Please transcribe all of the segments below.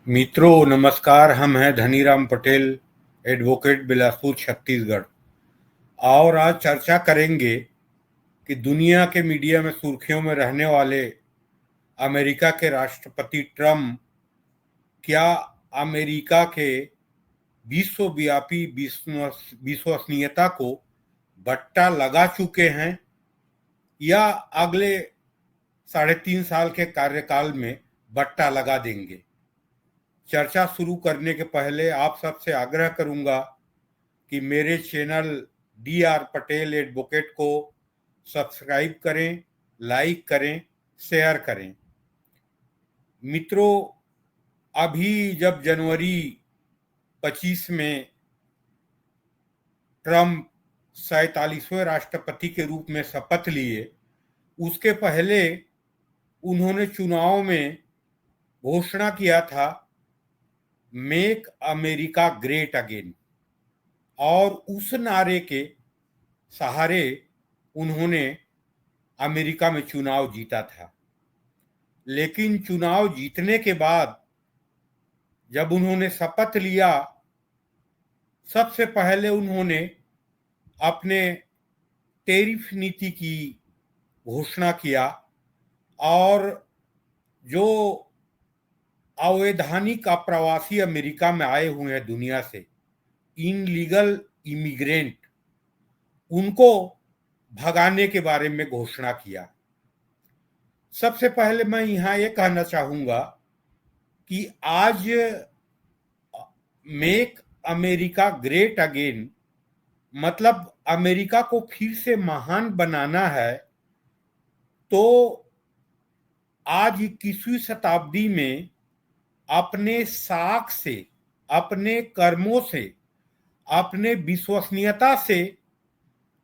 मित्रों नमस्कार। हम हैं धनीराम पटेल, एडवोकेट, बिलासपुर, छत्तीसगढ़। और आज चर्चा करेंगे कि दुनिया के मीडिया में सुर्खियों में रहने वाले अमेरिका के राष्ट्रपति ट्रम्प क्या अमेरिका के विश्वव्यापी विश्वसनीयता को बट्टा लगा चुके हैं या अगले 3.5 साल के कार्यकाल में बट्टा लगा देंगे। चर्चा शुरू करने के पहले आप सबसे आग्रह करूंगा कि मेरे चैनल DR पटेल एडवोकेट को सब्सक्राइब करें, लाइक करें, शेयर करें। मित्रों, अभी जब जनवरी 25 में ट्रम्प 47वें राष्ट्रपति के रूप में शपथ लिए, उसके पहले उन्होंने चुनाव में घोषणा किया था मेक अमेरिका ग्रेट अगेन, और उस नारे के सहारे उन्होंने अमेरिका में चुनाव जीता था। लेकिन चुनाव जीतने के बाद जब उन्होंने शपथ लिया, सबसे पहले उन्होंने अपने टैरिफ नीति की घोषणा किया और जो अवैधानिक अप्रवासी अमेरिका में आए हुए हैं दुनिया से, इनलीगल इमिग्रेंट, उनको भगाने के बारे में घोषणा किया। सबसे पहले मैं यहाँ ये कहना चाहूंगा कि आज मेक अमेरिका ग्रेट अगेन मतलब अमेरिका को फिर से महान बनाना है। तो आज 21वीं शताब्दी में अपने साख से, अपने कर्मों से, अपने विश्वसनीयता से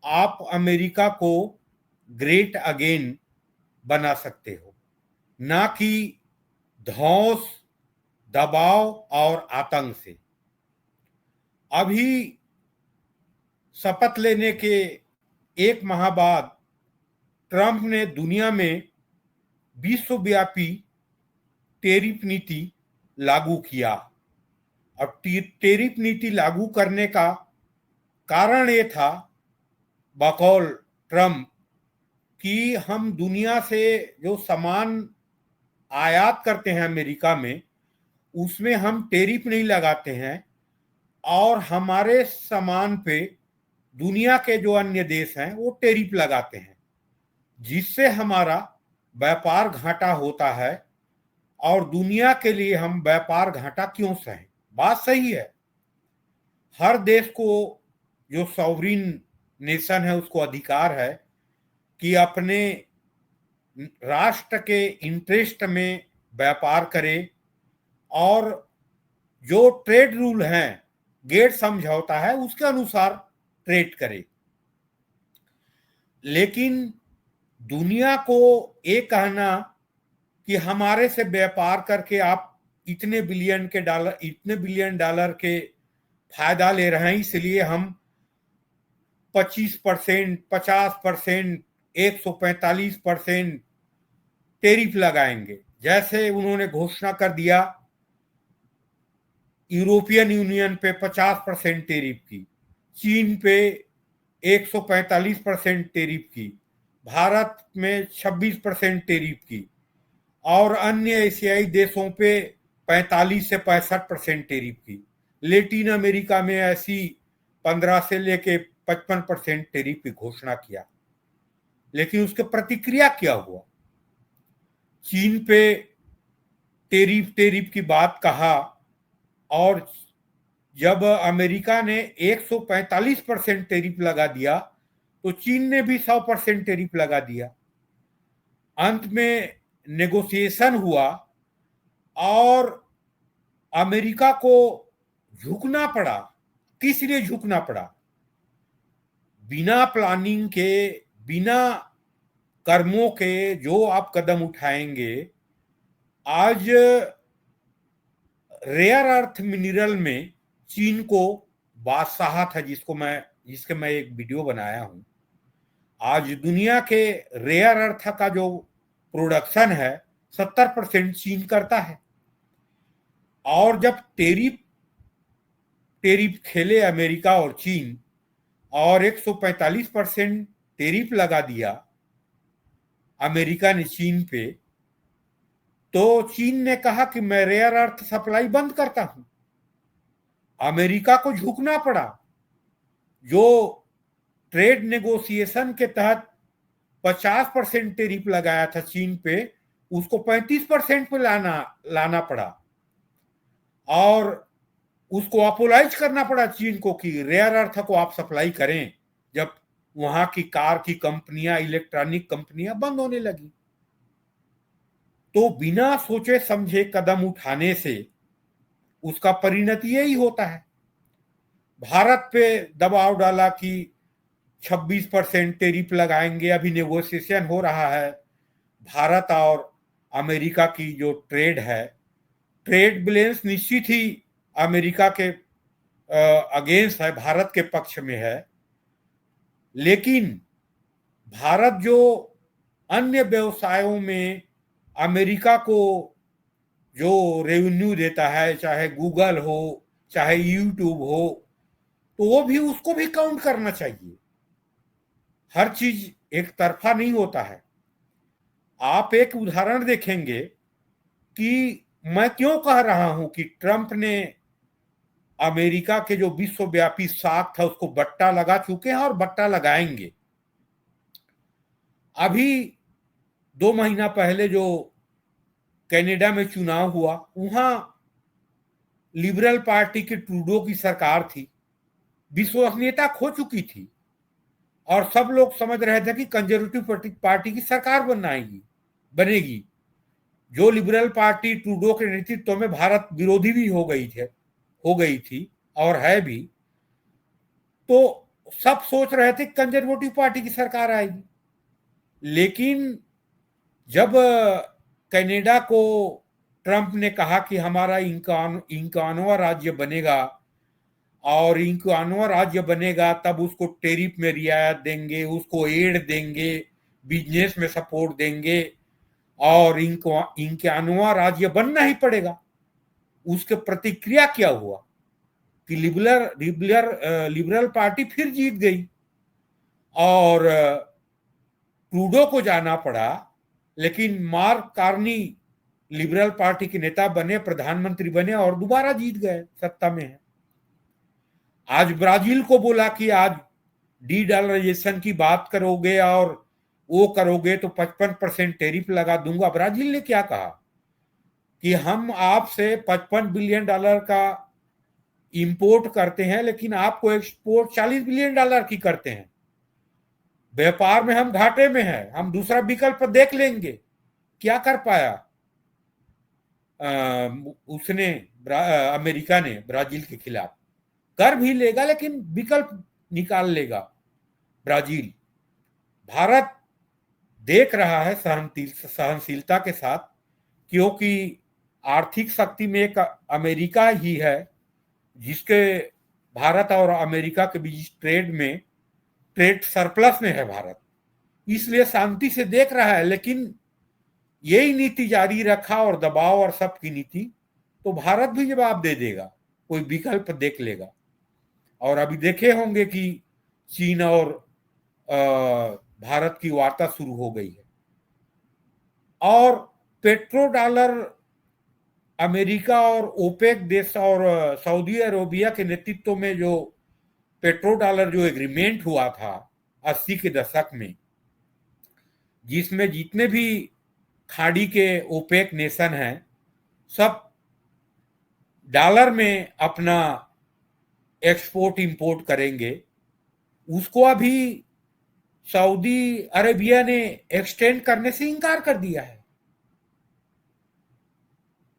आप अमेरिका को ग्रेट अगेन बना सकते हो, ना कि धौंस, दबाव और आतंक से। अभी शपथ लेने के एक माह बाद ट्रंप ने दुनिया में विश्वव्यापी टैरिफ नीति लागू किया। अब टैरिफ नीति लागू करने का कारण ये था बकौल ट्रंप कि हम दुनिया से जो सामान आयात करते हैं अमेरिका में, उसमें हम टैरिफ नहीं लगाते हैं और हमारे सामान पे दुनिया के जो अन्य देश हैं वो टैरिफ लगाते हैं, जिससे हमारा व्यापार घाटा होता है। और दुनिया के लिए हम व्यापार घाटा क्यों सहें? बात सही है, हर देश को, जो सॉवरिन नेशन है, उसको अधिकार है कि अपने राष्ट्र के इंटरेस्ट में व्यापार करे और जो ट्रेड रूल हैं, गेट समझौता है, उसके अनुसार ट्रेड करे। लेकिन दुनिया को ये कहना कि हमारे से व्यापार करके आप इतने बिलियन डॉलर के फायदा ले रहे हैं, इसलिए हम 25%, 50%, 145% टैरिफ लगाएंगे। जैसे उन्होंने घोषणा कर दिया यूरोपियन यूनियन पे 50% टैरिफ की, चीन पे 145% टैरिफ की, भारत में 26% टैरिफ की और अन्य एशियाई देशों पे 45 से 65% टैरिफ की। लेटिन अमेरिका में ऐसी 15 से लेके 55% टैरिफ की घोषणा किया। लेकिन उसके प्रतिक्रिया क्या हुआ? चीन पे टैरिफ की बात कहा और जब अमेरिका ने 145% टैरिफ लगा दिया तो चीन ने भी 100% टैरिफ लगा दिया। अंत में नेगोशिएशन हुआ और अमेरिका को झुकना पड़ा। किस लिए झुकना पड़ा? बिना प्लानिंग के, बिना कर्मों के जो आप कदम उठाएंगे, आज रेयर अर्थ मिनरल में चीन को बादशाहत है, जिसके मैं एक वीडियो बनाया हूं। आज दुनिया के रेयर अर्थ का जो प्रोडक्शन है 70% चीन करता है। और जब टेरिफ टेरिफ खेले अमेरिका और चीन और 145% टेरिफ लगा दिया अमेरिका ने चीन पे, तो चीन ने कहा कि मैं रेयर अर्थ सप्लाई बंद करता हूं। अमेरिका को झुकना पड़ा। जो ट्रेड नेगोशिएशन के तहत 50% टेरिफ लगाया था चीन पे, उसको 35% पे लाना पड़ा और उसको अपोलाइज करना पड़ा चीन को कि रेयर अर्थ को आप सप्लाई करें, जब वहां की कार की कंपनियां, इलेक्ट्रॉनिक कंपनियां बंद होने लगी। तो बिना सोचे समझे कदम उठाने से उसका परिणति यही होता है। भारत पे दबाव डाला कि 26% टेरिफ लगाएंगे, अभी नेगोशिएशन हो रहा है। भारत और अमेरिका की जो ट्रेड है, ट्रेड बैलेंस निश्चित ही अमेरिका के अगेंस्ट है, भारत के पक्ष में है। लेकिन भारत जो अन्य व्यवसायों में अमेरिका को जो रेवेन्यू देता है, चाहे गूगल हो, चाहे यूट्यूब हो, तो वो भी, उसको भी काउंट करना चाहिए। हर चीज एक तरफा नहीं होता है। आप एक उदाहरण देखेंगे कि मैं क्यों कह रहा हूं कि ट्रंप ने अमेरिका के जो विश्वव्यापी साख था उसको बट्टा लगा चुके हैं और बट्टा लगाएंगे। अभी 2 महीना पहले जो कनाडा में चुनाव हुआ, वहां लिबरल पार्टी की ट्रूडो की सरकार थी, विश्वसनीयता खो चुकी थी और सब लोग समझ रहे थे कि कंजर्वेटिव पार्टी की सरकार बनेगी। जो लिबरल पार्टी ट्रूडो के नेतृत्व में भारत विरोधी भी हो गई थी और है भी, तो सब सोच रहे थे कंजर्वेटिव पार्टी की सरकार आएगी। लेकिन जब कनाडा को ट्रंप ने कहा कि हमारा 51वां राज्य बनेगा और 51वां राज्य बनेगा तब उसको टेरिफ में रियायत देंगे, उसको एड देंगे, बिजनेस में सपोर्ट देंगे और 51वां राज्य बनना ही पड़ेगा, उसके प्रतिक्रिया क्या हुआ कि लिबरल पार्टी फिर जीत गई और ट्रूडो को जाना पड़ा। लेकिन मार्क कार्नी लिबरल पार्टी के नेता बने, प्रधानमंत्री बने और दोबारा जीत गए, सत्ता में है। आज ब्राजील को बोला कि आज डी डॉलराइजेशन की बात करोगे और वो करोगे तो 55% टेरिफ लगा दूंगा। ब्राजील ने क्या कहा कि हम आपसे $55 बिलियन का इंपोर्ट करते हैं, लेकिन आपको एक्सपोर्ट $40 बिलियन की करते हैं। व्यापार में हम घाटे में हैं, हम दूसरा विकल्प देख लेंगे। क्या कर पाया उसने, अमेरिका ने ब्राजील के खिलाफ? कर भी लेगा लेकिन विकल्प निकाल लेगा ब्राजील। भारत देख रहा है सहनशीलता के साथ, क्योंकि आर्थिक शक्ति में एक अमेरिका ही है जिसके भारत और अमेरिका के बीच ट्रेड सरप्लस में है भारत, इसलिए शांति से देख रहा है। लेकिन यही नीति जारी रखा और दबाव और सबकी नीति, तो भारत भी जवाब दे देगा, कोई विकल्प देख लेगा। और अभी देखे होंगे कि चीन और भारत की वार्ता शुरू हो गई है और पेट्रो डॉलर अमेरिका और ओपेक देश और सऊदी अरेबिया के नेतृत्व में जो पेट्रो डॉलर जो एग्रीमेंट हुआ था 80 के दशक में, जिसमें जितने भी खाड़ी के ओपेक नेशन हैं सब डॉलर में अपना एक्सपोर्ट इंपोर्ट करेंगे, उसको अभी सऊदी अरेबिया ने एक्सटेंड करने से इनकार कर दिया है।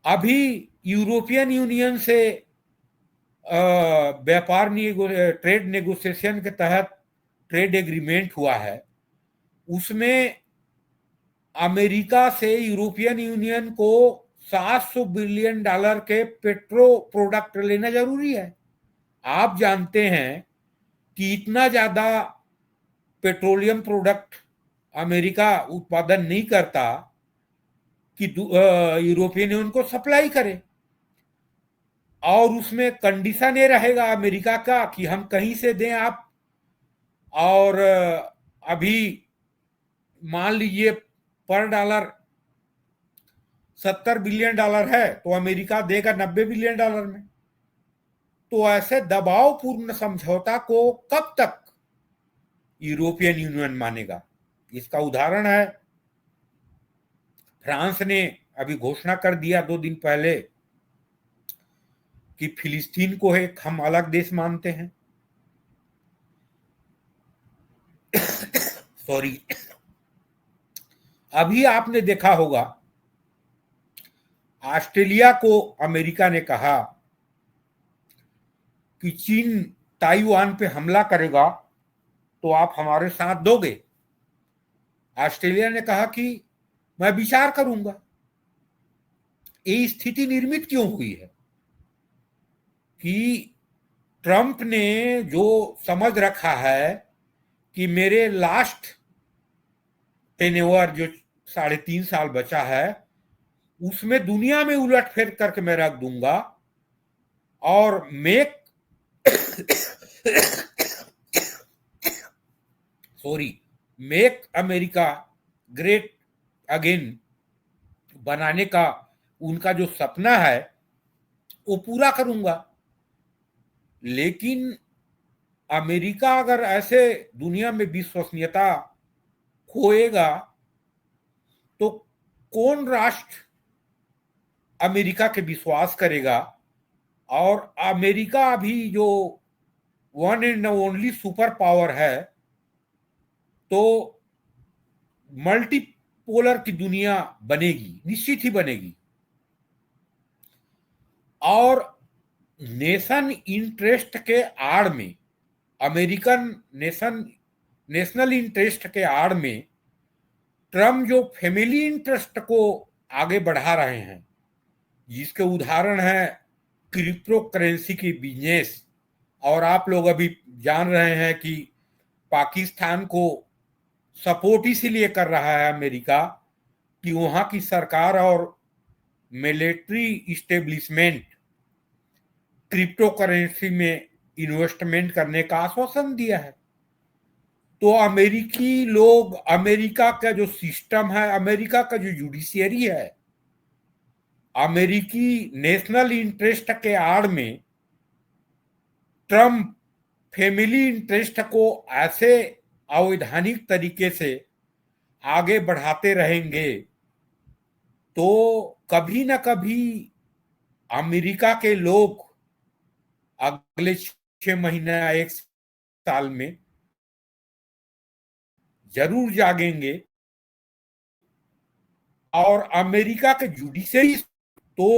अभी यूरोपियन यूनियन से ट्रेड नेगोशिएशन के तहत ट्रेड एग्रीमेंट हुआ है, उसमें अमेरिका से यूरोपियन यूनियन को $700 बिलियन के पेट्रो प्रोडक्ट लेना जरूरी है। आप जानते हैं कि इतना ज्यादा पेट्रोलियम प्रोडक्ट अमेरिका उत्पादन नहीं करता कि यूरोपियन यूनियन को सप्लाई करे। और उसमें कंडीशन ये रहेगा अमेरिका का कि हम कहीं से दें आप, और अभी मान लीजिए पर डॉलर $70 बिलियन है तो अमेरिका देगा $90 बिलियन में। तो ऐसे दबावपूर्ण समझौता को कब तक यूरोपियन यूनियन मानेगा? इसका उदाहरण है, फ्रांस ने अभी घोषणा कर दिया 2 दिन पहले कि फिलिस्तीन को एक हम अलग देश मानते हैं। सॉरी। अभी आपने देखा होगा ऑस्ट्रेलिया को अमेरिका ने कहा कि चीन ताइवान पे हमला करेगा तो आप हमारे साथ दोगे। ऑस्ट्रेलिया ने कहा कि मैं विचार करूंगा। ये स्थिति निर्मित क्यों हुई है कि ट्रंप ने जो समझ रखा है कि मेरे लास्ट टेन्योर जो 3.5 साल बचा है उसमें दुनिया में उलटफेर करके मैं रख दूंगा और make make America great again बनाने का उनका जो सपना है वो पूरा करूंगा। लेकिन अमेरिका अगर ऐसे दुनिया में विश्वसनीयता खोएगा तो कौन राष्ट्र अमेरिका के विश्वास करेगा? और अमेरिका अभी जो one and only super power है, तो मल्टीपोलर की दुनिया बनेगी, निश्चित ही बनेगी। और नेशन इंटरेस्ट के आड़ में, अमेरिकन नेशनल इंटरेस्ट के आड़ में ट्रम्प जो फैमिली इंटरेस्ट को आगे बढ़ा रहे हैं, जिसके उदाहरण है क्रिप्टो करेंसी की बिजनेस। और आप लोग अभी जान रहे हैं कि पाकिस्तान को सपोर्ट इसीलिए कर रहा है अमेरिका कि वहां की सरकार और मिलिट्री इस्टेब्लिशमेंट क्रिप्टो करेंसी में इन्वेस्टमेंट करने का आश्वासन दिया है। तो अमेरिकी लोग, अमेरिका का जो सिस्टम है, अमेरिका का जो जुडिशियरी है, अमेरिकी नेशनल इंटरेस्ट के आड़ में ट्रम्प फैमिली इंटरेस्ट को ऐसे अवैधानिक तरीके से आगे बढ़ाते रहेंगे तो कभी ना कभी अमेरिका के लोग अगले 6 महीने या 1 साल में जरूर जागेंगे और अमेरिका के जुडिशरी तो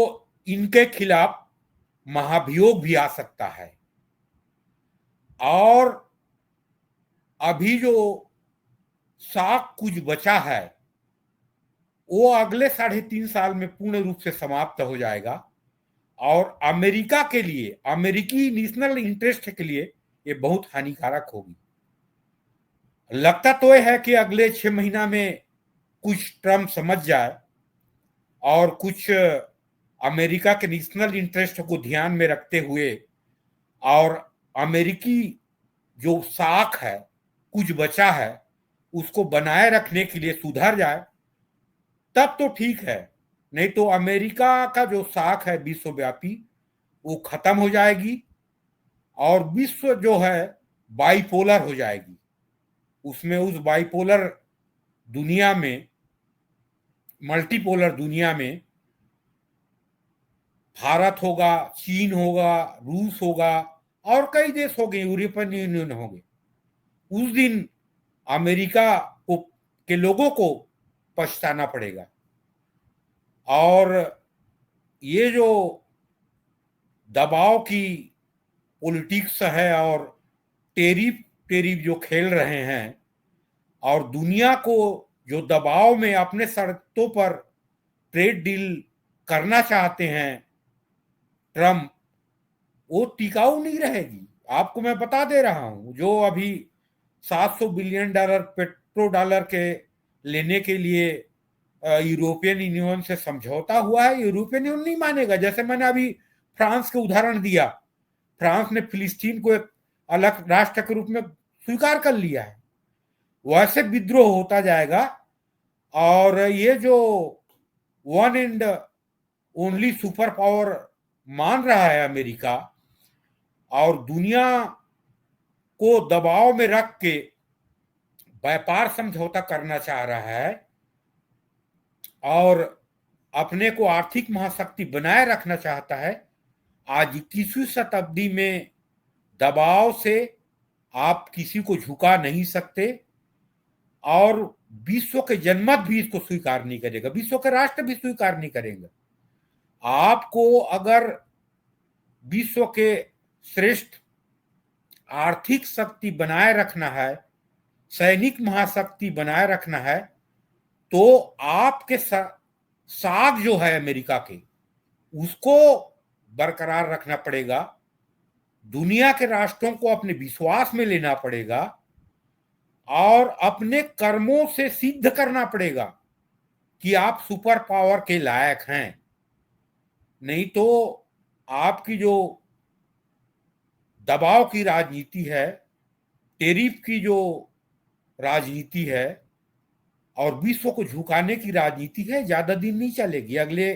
इनके खिलाफ महाभियोग भी आ सकता है। और अभी जो साख कुछ बचा है वो अगले 3.5 साल में पूर्ण रूप से समाप्त हो जाएगा और अमेरिका के लिए, अमेरिकी नेशनल इंटरेस्ट के लिए ये बहुत हानिकारक होगी। लगता तो यह है कि अगले 6 महीना में कुछ ट्रम्प समझ जाए और कुछ अमेरिका के नेशनल इंटरेस्ट को ध्यान में रखते हुए और अमेरिकी जो साख है, कुछ बचा है, उसको बनाए रखने के लिए सुधर जाए, तब तो ठीक है। नहीं तो अमेरिका का जो साख है विश्वव्यापी, वो खत्म हो जाएगी और विश्व जो है बाइपोलर हो जाएगी। उसमें उस बाइपोलर दुनिया में, मल्टीपोलर दुनिया में भारत होगा, चीन होगा, रूस होगा और कई देश होंगे, यूरोपियन यूनियन होंगे। उस दिन अमेरिका को के लोगों को पछताना पड़ेगा। और ये जो दबाव की पॉलिटिक्स है और टेरिफ टेरिफ जो खेल रहे हैं और दुनिया को जो दबाव में अपने शर्तों पर ट्रेड डील करना चाहते हैं ट्रम्प, वो टिकाऊ नहीं रहेगी। आपको मैं बता दे रहा हूं, जो अभी $700 बिलियन पेट्रो डॉलर के लेने के लिए यूरोपियन यूनियन से समझौता हुआ है, यूरोपियन यूनियन नहीं मानेगा। जैसे मैंने अभी फ्रांस के उदाहरण दिया। फ्रांस ने फिलिस्तीन को एक अलग राष्ट्र के रूप में स्वीकार कर लिया है। वैसे विद्रोह होता जाएगा और ये जो one and only super power मान रहा है अमेरिका और दुनिया को दबाव में रख के व्यापार समझौता करना चाह रहा है और अपने को आर्थिक महाशक्ति बनाए रखना चाहता है। आज 21वीं शताब्दी में दबाव से आप किसी को झुका नहीं सकते और विश्व के जनमत भी इसको स्वीकार नहीं करेगा, विश्व के राष्ट्र भी स्वीकार नहीं करेंगे। आपको अगर विश्व के श्रेष्ठ आर्थिक शक्ति बनाए रखना है, सैनिक महाशक्ति बनाए रखना है, तो आपके साथ जो है अमेरिका के, उसको बरकरार रखना पड़ेगा। दुनिया के राष्ट्रों को अपने विश्वास में लेना पड़ेगा और अपने कर्मों से सिद्ध करना पड़ेगा कि आप सुपर पावर के लायक हैं। नहीं तो आपकी जो दबाव की राजनीति है, टेरिफ की जो राजनीति है और विश्व को झुकाने की राजनीति है, ज्यादा दिन नहीं चलेगी। अगले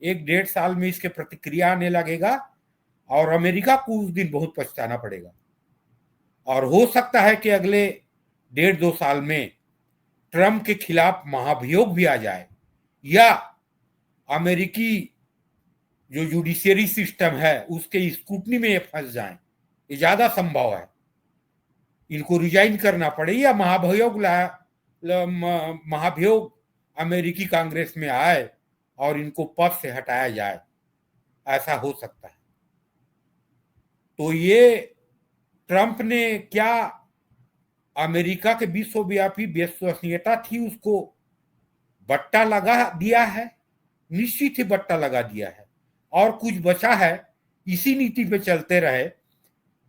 1-1.5 साल में इसके प्रतिक्रिया आने लगेगा और अमेरिका को उस दिन बहुत पछताना पड़ेगा। और हो सकता है कि अगले 1.5-2 साल में ट्रंप के खिलाफ महाभियोग भी आ जाए या अमेरिकी जो जुडिशियरी सिस्टम है उसके स्क्रूटनी में ये फंस जाए। ये ज्यादा संभव है। इनको रिजाइन करना पड़े या महाभियोग अमेरिकी कांग्रेस में आए और इनको पद से हटाया जाए, ऐसा हो सकता है। तो ये ट्रंप ने क्या अमेरिका के विश्वव्यापी विश्वसनीयता थी उसको बट्टा लगा दिया है, निश्चित ही बट्टा लगा दिया है। और कुछ बचा है, इसी नीति पे चलते रहे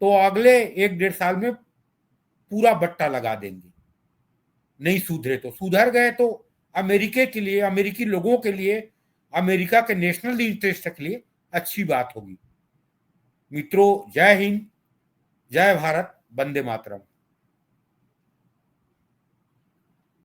तो अगले 1-1.5 साल में पूरा बट्टा लगा देंगे। नहीं सुधरे तो, सुधर गए तो अमेरिका के लिए, अमेरिकी लोगों के लिए, अमेरिका के नेशनल इंटरेस्ट के लिए अच्छी बात होगी। मित्रों, जय हिंद, जय भारत, वंदे मातरम।